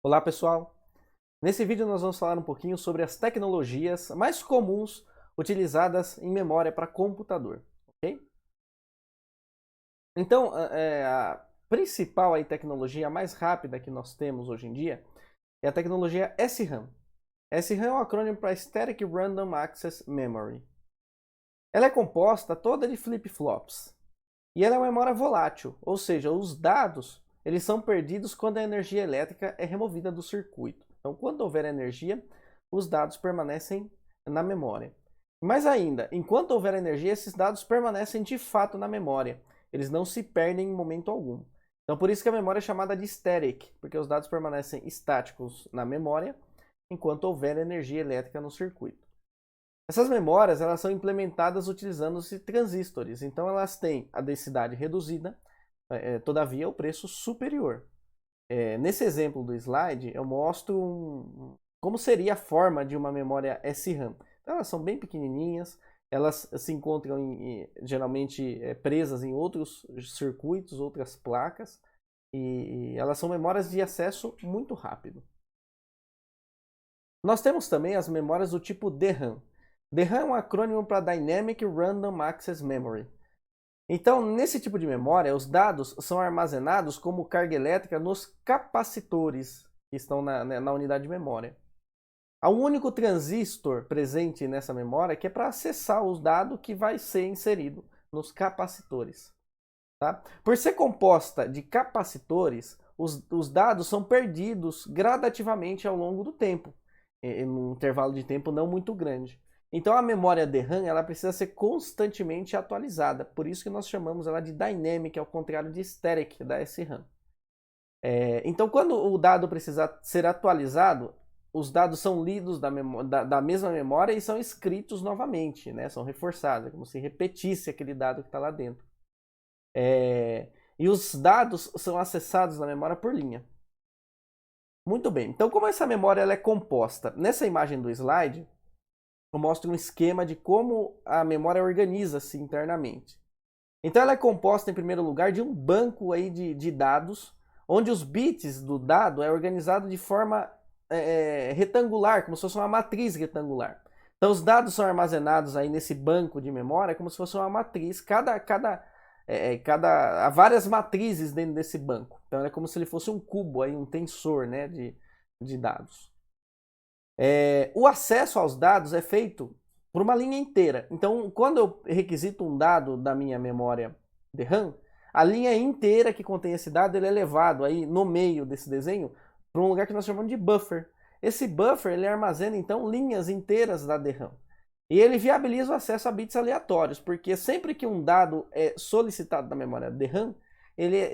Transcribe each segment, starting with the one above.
Olá pessoal! Nesse vídeo nós vamos falar um pouquinho sobre as tecnologias mais comuns utilizadas em memória para computador, ok? Então, a principal tecnologia mais rápida que nós temos hoje em dia é a tecnologia SRAM. SRAM é um acrônimo para Static Random Access Memory. Ela é composta toda de flip-flops e ela é uma memória volátil, ou seja, os dados eles são perdidos quando a energia elétrica é removida do circuito. Então, quando houver energia, os dados permanecem na memória. Mais ainda, enquanto houver energia, esses dados permanecem de fato na memória. Eles não se perdem em momento algum. Então, por isso que a memória é chamada de static, porque os dados permanecem estáticos na memória, enquanto houver energia elétrica no circuito. Essas memórias elas são implementadas utilizando-se transistores. Então, elas têm a densidade reduzida, todavia o preço superior. Nesse exemplo do slide, eu mostro como seria a forma de uma memória SRAM. Então, elas são bem pequenininhas, elas se encontram geralmente presas em outros circuitos, outras placas, e elas são memórias de acesso muito rápido. Nós temos também as memórias do tipo DRAM. DRAM é um acrônimo para Dynamic Random Access Memory. Então, nesse tipo de memória, os dados são armazenados como carga elétrica nos capacitores que estão na unidade de memória. Há um único transistor presente nessa memória que é para acessar os dados que vai ser inserido nos capacitores. Tá? Por ser composta de capacitores, os dados são perdidos gradativamente ao longo do tempo, em um intervalo de tempo não muito grande. Então a memória DRAM ela precisa ser constantemente atualizada, por isso que nós chamamos ela de Dynamic, ao contrário de Static, da SRAM. Então quando o dado precisa ser atualizado, os dados são lidos da mesma memória e são escritos novamente, né? São reforçados, como se repetisse aquele dado que está lá dentro. E os dados são acessados na memória por linha. Muito bem, então como essa memória ela é composta? Nessa imagem do slide, eu mostro um esquema de como a memória organiza-se internamente. Então ela é composta, em primeiro lugar, de um banco aí de dados, onde os bits do dado é organizado de forma retangular, como se fosse uma matriz retangular. Então os dados são armazenados aí nesse banco de memória como se fosse uma matriz, há várias matrizes dentro desse banco. Então é como se ele fosse um cubo, aí, um tensor, né, de dados. O acesso aos dados é feito por uma linha inteira. Então, quando eu requisito um dado da minha memória DRAM, a linha inteira que contém esse dado ele é levado aí no meio desse desenho para um lugar que nós chamamos de buffer. Esse buffer ele armazena então linhas inteiras da DRAM. E ele viabiliza o acesso a bits aleatórios, porque sempre que um dado é solicitado da memória DRAM,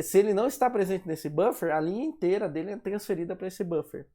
se ele não está presente nesse buffer, a linha inteira dele é transferida para esse buffer.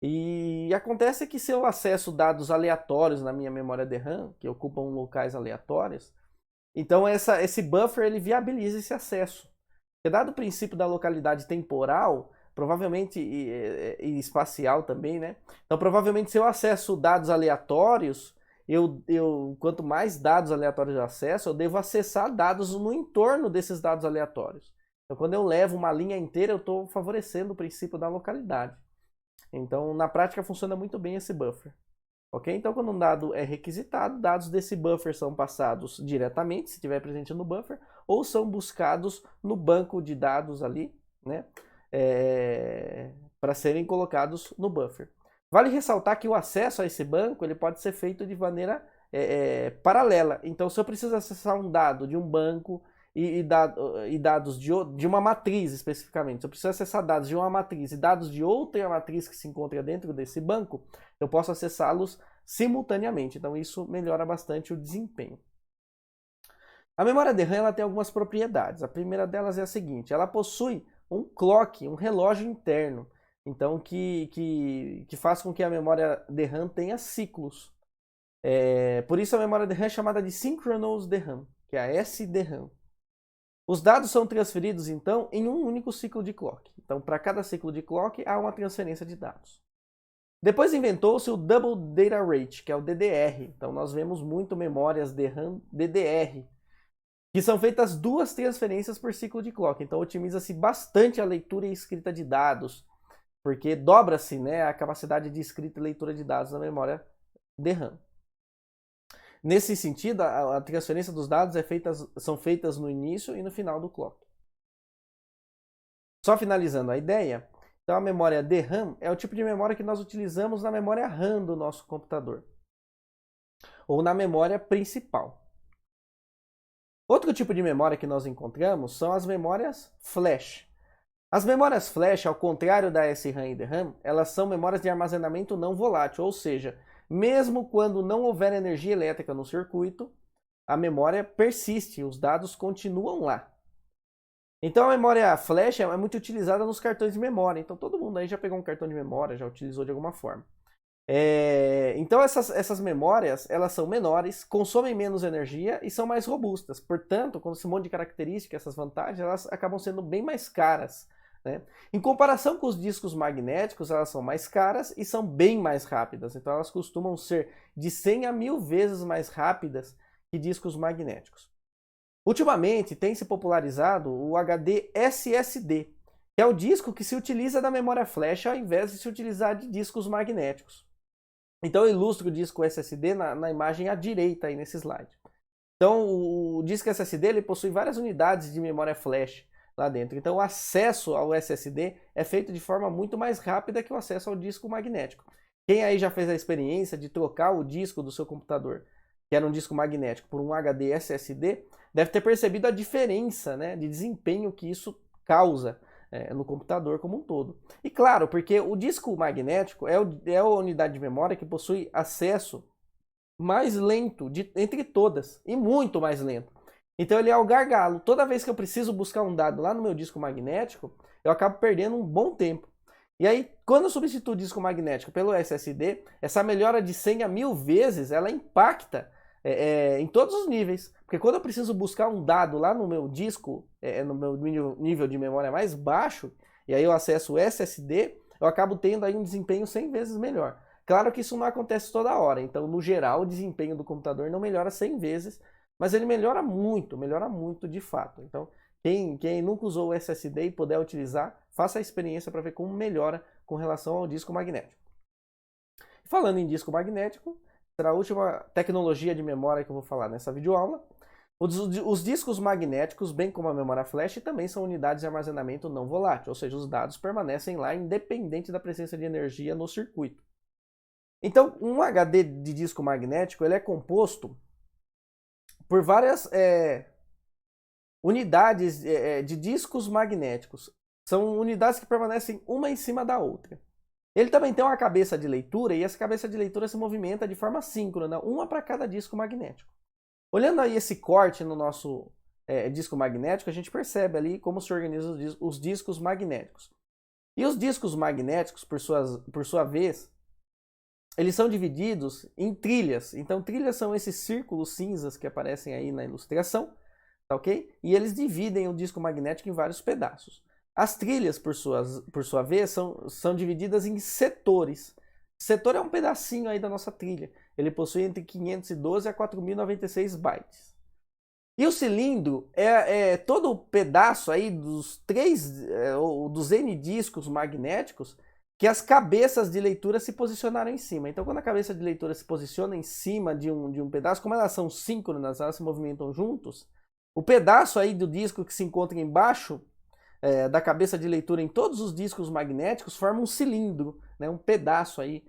E acontece que se eu acesso dados aleatórios na minha memória DRAM, que ocupam locais aleatórios, então esse buffer ele viabiliza esse acesso. Porque dado o princípio da localidade temporal, provavelmente e espacial também, né? Então provavelmente se eu acesso dados aleatórios, quanto mais dados aleatórios eu acesso, eu devo acessar dados no entorno desses dados aleatórios. Então quando eu levo uma linha inteira, eu estou favorecendo o princípio da localidade. Então, na prática, funciona muito bem esse buffer. Ok? Então, quando um dado é requisitado, dados desse buffer são passados diretamente, se estiver presente no buffer, ou são buscados no banco de dados ali, né? Para serem colocados no buffer. Vale ressaltar que o acesso a esse banco ele pode ser feito de maneira paralela. Então, se eu preciso acessar um dado de um banco e dados de uma matriz especificamente, se eu preciso acessar dados de uma matriz e dados de outra matriz que se encontra dentro desse banco, eu posso acessá-los simultaneamente. Então isso melhora bastante o desempenho. A memória DRAM ela tem algumas propriedades. A primeira delas é a seguinte: ela possui um clock, um relógio interno, então que faz com que a memória DRAM tenha ciclos. Por isso a memória DRAM é chamada de Synchronous DRAM, que é a SDRAM. Os dados são transferidos, então, em um único ciclo de clock. Então, para cada ciclo de clock, há uma transferência de dados. Depois inventou-se o Double Data Rate, que é o DDR. Então, nós vemos muito memórias DRAM DDR, que são feitas 2 transferências por ciclo de clock. Então, otimiza-se bastante a leitura e escrita de dados. porque dobra-se, né, a capacidade de escrita e leitura de dados na memória DRAM. Nesse sentido, a transferência dos dados são feitas no início e no final do clock. Só finalizando a ideia, então a memória DRAM é o tipo de memória que nós utilizamos na memória RAM do nosso computador, ou na memória principal. Outro tipo de memória que nós encontramos são as memórias flash. As memórias flash, ao contrário da SRAM e DRAM, elas são memórias de armazenamento não volátil, ou seja, mesmo quando não houver energia elétrica no circuito, a memória persiste, os dados continuam lá. Então a memória flash é muito utilizada nos cartões de memória, então todo mundo aí já pegou um cartão de memória, já utilizou de alguma forma. Então essas memórias, elas são menores, consomem menos energia e são mais robustas. Portanto, com esse monte de características, essas vantagens, elas acabam sendo bem mais caras, né? Em comparação com os discos magnéticos, elas são mais caras e são bem mais rápidas. Então elas costumam ser de 100 a 1000 vezes mais rápidas que discos magnéticos. Ultimamente tem se popularizado o HD SSD, que é o disco que se utiliza da memória flash ao invés de se utilizar de discos magnéticos. Então eu ilustro o disco SSD na imagem à direita aí nesse slide. Então o disco SSD ele possui várias unidades de memória flash lá dentro. Então o acesso ao SSD é feito de forma muito mais rápida que o acesso ao disco magnético. Quem aí já fez a experiência de trocar o disco do seu computador, que era um disco magnético, por um HD SSD, deve ter percebido a diferença, né, de desempenho que isso causa no computador como um todo. E claro, porque o disco magnético é a unidade de memória que possui acesso mais lento entre todas, e muito mais lento. Então ele é o gargalo. Toda vez que eu preciso buscar um dado lá no meu disco magnético, eu acabo perdendo um bom tempo. E aí, quando eu substituo o disco magnético pelo SSD, essa melhora de 100 a 1000 vezes, ela impacta em todos os níveis. Porque quando eu preciso buscar um dado lá no meu disco, no meu nível de memória mais baixo, e aí eu acesso o SSD, eu acabo tendo aí um desempenho 100 vezes melhor. Claro que isso não acontece toda hora, então no geral o desempenho do computador não melhora 100 vezes, mas ele melhora muito de fato. Então quem nunca usou o SSD e puder utilizar, faça a experiência para ver como melhora com relação ao disco magnético. Falando em disco magnético, será a última tecnologia de memória que eu vou falar nessa videoaula. Os discos magnéticos, bem como a memória flash, também são unidades de armazenamento não volátil, ou seja, os dados permanecem lá independente da presença de energia no circuito. Então, um HD de disco magnético ele é composto por várias unidades de discos magnéticos. São unidades que permanecem uma em cima da outra. Ele também tem uma cabeça de leitura e essa cabeça de leitura se movimenta de forma síncrona, uma para cada disco magnético. Olhando aí esse corte no nosso disco magnético, a gente percebe ali como se organizam os discos magnéticos. E os discos magnéticos, por sua vez, eles são divididos em trilhas. Então, trilhas são esses círculos cinzas que aparecem aí na ilustração, tá ok? E eles dividem o disco magnético em vários pedaços. As trilhas, por sua vez, são divididas em setores. Setor é um pedacinho aí da nossa trilha. Ele possui entre 512 a 4096 bytes. E o cilindro é todo o pedaço aí dos dos N discos magnéticos que as cabeças de leitura se posicionaram em cima. Então, quando a cabeça de leitura se posiciona em cima de um pedaço, como elas são síncronas, elas se movimentam juntos, o pedaço aí do disco que se encontra embaixo da cabeça de leitura em todos os discos magnéticos forma um cilindro, né, um pedaço aí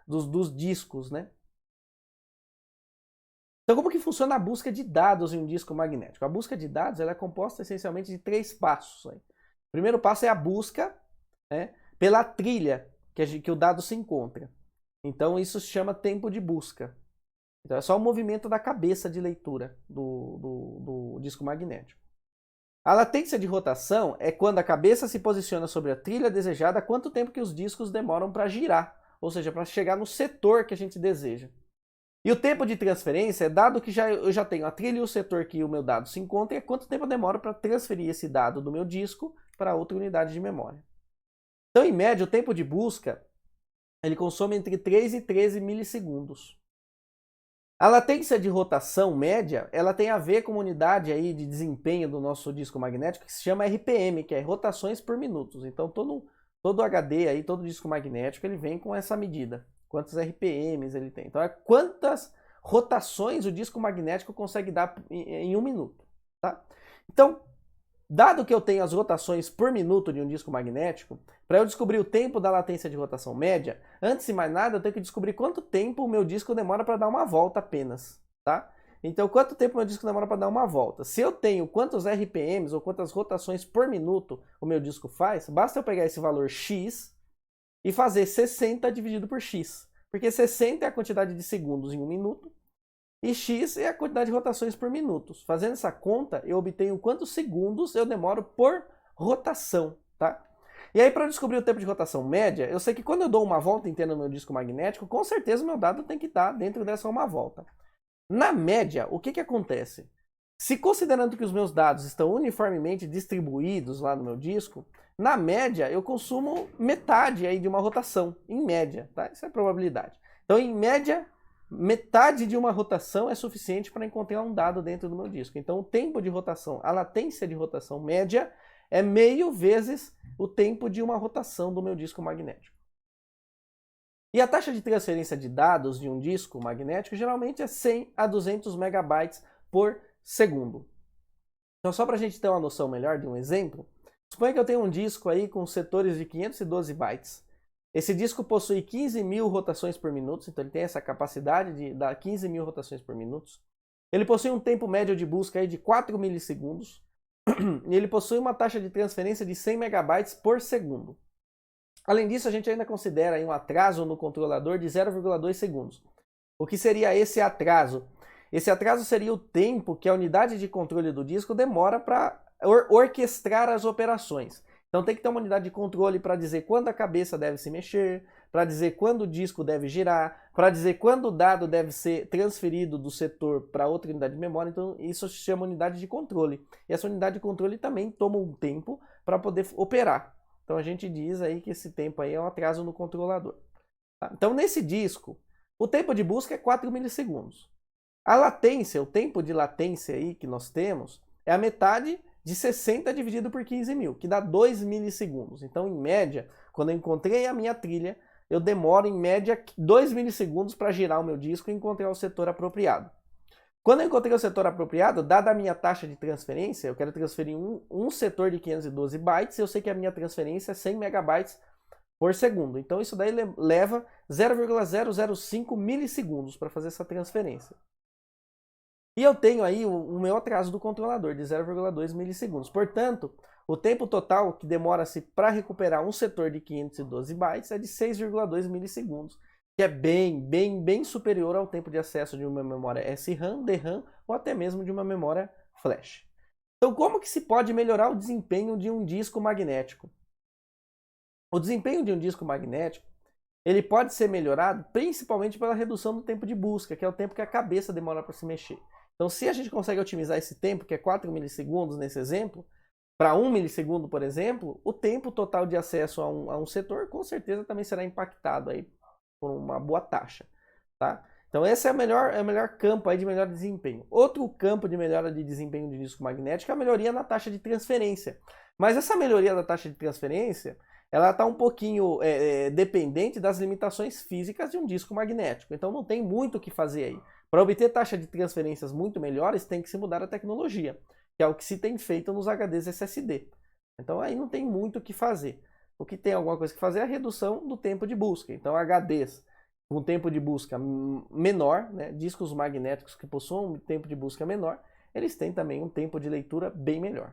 dos discos, né? Então, como que funciona a busca de dados em um disco magnético? A busca de dados ela é composta essencialmente de 3 passos. Aí. O primeiro passo é a busca pela trilha que o dado se encontra. Então, isso se chama tempo de busca. Então, é só o movimento da cabeça de leitura do disco magnético. A latência de rotação é quando a cabeça se posiciona sobre a trilha desejada, quanto tempo que os discos demoram para girar, ou seja, para chegar no setor que a gente deseja. E o tempo de transferência é dado que eu já tenho a trilha e o setor que o meu dado se encontra, e quanto tempo eu demoro para transferir esse dado do meu disco para outra unidade de memória. Então, em média, o tempo de busca ele consome entre 3 e 13 milissegundos. A latência de rotação média, ela tem a ver com uma unidade aí de desempenho do nosso disco magnético que se chama RPM, que é rotações por minutos. Então, estou Todo HD aí, todo disco magnético, ele vem com essa medida. Quantos RPMs ele tem. Então é quantas rotações o disco magnético consegue dar em 1 minuto. Tá? Então, dado que eu tenho as rotações por minuto de um disco magnético, para eu descobrir o tempo da latência de rotação média, antes de mais nada eu tenho que descobrir quanto tempo o meu disco demora para dar uma volta apenas. Tá? Então, quanto tempo o meu disco demora para dar uma volta? Se eu tenho quantos RPMs ou quantas rotações por minuto o meu disco faz, basta eu pegar esse valor X e fazer 60 dividido por X. Porque 60 é a quantidade de segundos em 1 minuto e X é a quantidade de rotações por minuto. Fazendo essa conta, eu obtenho quantos segundos eu demoro por rotação. Tá? E aí, para descobrir o tempo de rotação média, eu sei que quando eu dou uma volta inteira no meu disco magnético, com certeza o meu dado tem que estar dentro dessa uma volta. Na média, o que acontece? Se considerando que os meus dados estão uniformemente distribuídos lá no meu disco, na média eu consumo metade aí de uma rotação, em média, tá? Isso é a probabilidade. Então, em média, metade de uma rotação é suficiente para encontrar um dado dentro do meu disco. Então, o tempo de rotação, a latência de rotação média é meio vezes o tempo de uma rotação do meu disco magnético. E a taxa de transferência de dados de um disco magnético geralmente é 100 a 200 megabytes por segundo. Então, só para a gente ter uma noção melhor de um exemplo, suponha que eu tenho um disco aí com setores de 512 bytes. Esse disco possui 15.000 rotações por minuto, então ele tem essa capacidade de dar 15.000 rotações por minuto. Ele possui um tempo médio de busca aí de 4 milissegundos e ele possui uma taxa de transferência de 100 megabytes por segundo. Além disso, a gente ainda considera aí um atraso no controlador de 0,2 segundos. O que seria esse atraso? Esse atraso seria o tempo que a unidade de controle do disco demora para orquestrar as operações. Então tem que ter uma unidade de controle para dizer quando a cabeça deve se mexer, para dizer quando o disco deve girar, para dizer quando o dado deve ser transferido do setor para outra unidade de memória. Então isso se chama unidade de controle. E essa unidade de controle também toma um tempo para poder operar. Então a gente diz aí que esse tempo aí é um atraso no controlador. Tá? Então nesse disco, o tempo de busca é 4 milissegundos. A latência, o tempo de latência aí que nós temos, é a metade de 60 dividido por 15.000, que dá 2 milissegundos. Então, em média, quando eu encontrei a minha trilha, eu demoro em média 2 milissegundos para girar o meu disco e encontrar o setor apropriado. Quando eu encontrei o setor apropriado, dada a minha taxa de transferência, eu quero transferir um setor de 512 bytes, eu sei que a minha transferência é 100 megabytes por segundo. Então isso daí leva 0,005 milissegundos para fazer essa transferência. E eu tenho aí o meu atraso do controlador de 0,2 milissegundos. Portanto, o tempo total que demora-se para recuperar um setor de 512 bytes é de 6,2 milissegundos, que é bem superior ao tempo de acesso de uma memória SRAM, DRAM ou até mesmo de uma memória flash. Então, como que se pode melhorar o desempenho de um disco magnético? O desempenho de um disco magnético, ele pode ser melhorado principalmente pela redução do tempo de busca, que é o tempo que a cabeça demora para se mexer. Então, se a gente consegue otimizar esse tempo, que é 4 milissegundos nesse exemplo, para 1 milissegundo, por exemplo, o tempo total de acesso a um setor com certeza também será impactado aí por uma boa taxa. Tá? Então esse é o melhor campo aí de melhor desempenho. Outro campo de melhora de desempenho de disco magnético é a melhoria na taxa de transferência. Mas essa melhoria da taxa de transferência, ela está um pouquinho dependente das limitações físicas de um disco magnético. Então não tem muito o que fazer aí. Para obter taxa de transferências muito melhores, tem que se mudar a tecnologia, que é o que se tem feito nos HDs SSD. Então aí não tem muito o que fazer. O que tem alguma coisa que fazer é a redução do tempo de busca. Então HDs com tempo de busca menor, né, discos magnéticos que possuam um tempo de busca menor, eles têm também um tempo de leitura bem melhor.